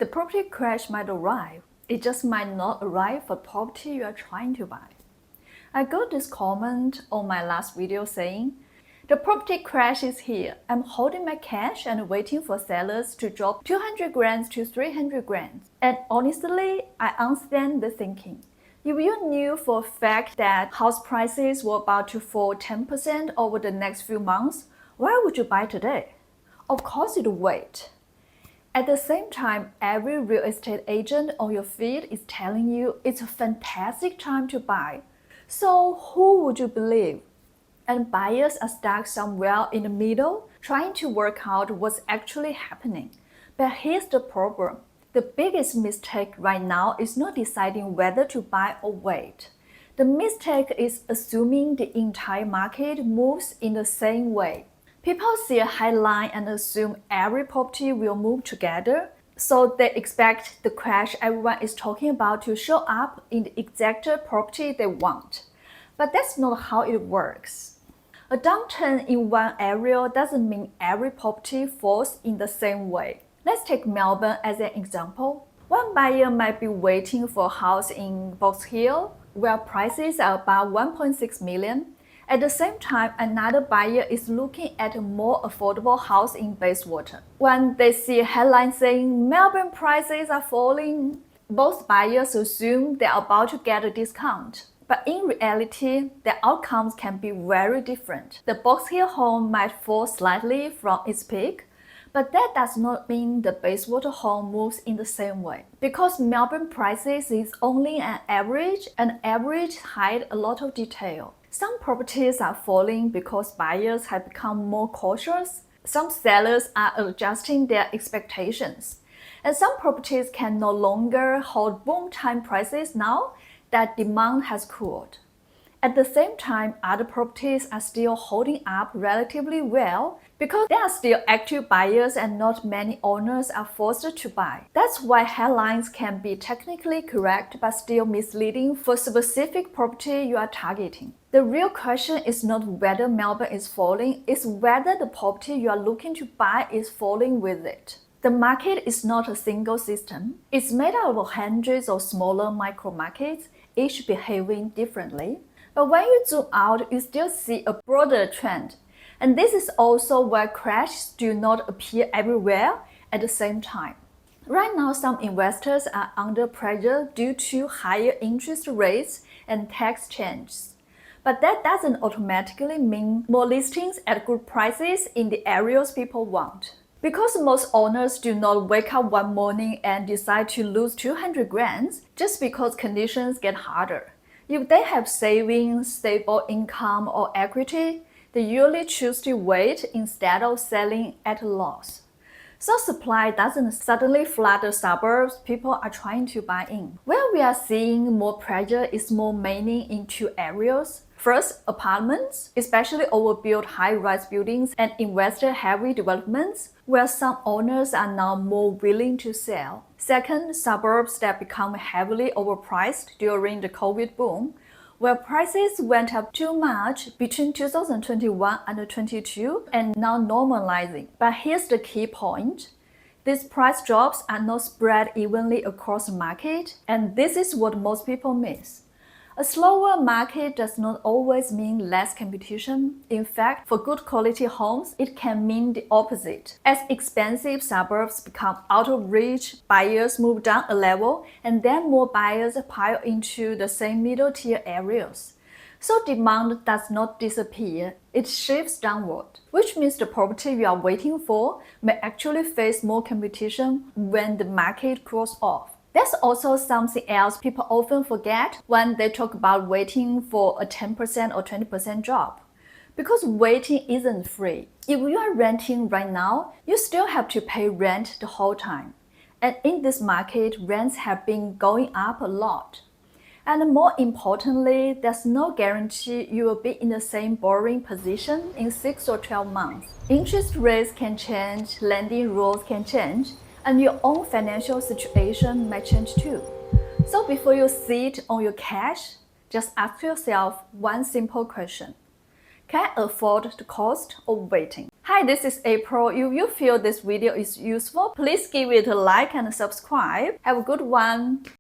The property crash might arrive. It just might not arrive for the property you are trying to buy. I got this comment on my last video saying, the property crash is here. I'm holding my cash and waiting for sellers to drop 200 grand to 300 grand. And honestly, I understand the thinking. If you knew for a fact that house prices were about to fall 10% over the next few months, why would you buy today? Of course you'd wait. At the same time, every real estate agent on your feed is telling you it's a fantastic time to buy. So who would you believe? And buyers are stuck somewhere in the middle, trying to work out what's actually happening. But here's the problem. The biggest mistake right now is not deciding whether to buy or wait. The mistake is assuming the entire market moves in the same way. People see a headline and assume every property will move together, so they expect the crash everyone is talking about to show up in the exact property they want. But that's not how it works. A downturn in one area doesn't mean every property falls in the same way. Let's take Melbourne as an example. One buyer might be waiting for a house in Box Hill, where prices are about 1.6 million. At the same time, another buyer is looking at a more affordable house in Bayswater. When they see a headline saying Melbourne prices are falling, both buyers assume they are about to get a discount. But in reality, the outcomes can be very different. The Box Hill home might fall slightly from its peak, but that does not mean the Bayswater home moves in the same way. Because Melbourne prices is only an average, and average hide a lot of detail. Some properties are falling because buyers have become more cautious. Some sellers are adjusting their expectations. And some properties can no longer hold boom time prices now that demand has cooled. At the same time, other properties are still holding up relatively well because there are still active buyers and not many owners are forced to buy. That's why headlines can be technically correct but still misleading for specific property you are targeting. The real question is not whether Melbourne is falling, it's whether the property you are looking to buy is falling with it. The market is not a single system. It's made up of hundreds of smaller micro markets, each behaving differently. But when you zoom out, you still see a broader trend. And this is also why crashes do not appear everywhere at the same time. Right now, some investors are under pressure due to higher interest rates and tax changes. But that doesn't automatically mean more listings at good prices in the areas people want. Because most owners do not wake up one morning and decide to lose 200 grand just because conditions get harder. If they have savings, stable income, or equity, they usually choose to wait instead of selling at a loss. So supply doesn't suddenly flood the suburbs people are trying to buy in. Where we are seeing more pressure is more mainly in two areas. First, apartments, especially overbuilt high-rise buildings and investor-heavy developments, where some owners are now more willing to sell. Second, suburbs that become heavily overpriced during the COVID boom, where prices went up too much between 2021 and 2022 and now normalizing. But here's the key point. These price drops are not spread evenly across the market, and this is what most people miss. A slower market does not always mean less competition. In fact, for good quality homes, it can mean the opposite. As expensive suburbs become out of reach, buyers move down a level, and then more buyers pile into the same middle-tier areas. So demand does not disappear, it shifts downward, which means the property you are waiting for may actually face more competition when the market cools off. There's also something else people often forget when they talk about waiting for a 10% or 20% drop. Because waiting isn't free. If you are renting right now, you still have to pay rent the whole time. And in this market, rents have been going up a lot. And more importantly, there's no guarantee you will be in the same borrowing position in 6 or 12 months. Interest rates can change, lending rules can change, and your own financial situation might change too. So before you sit on your cash, just ask yourself one simple question. Can I afford the cost of waiting? Hi, this is April. If you feel this video is useful, please give it a like and subscribe. Have a good one.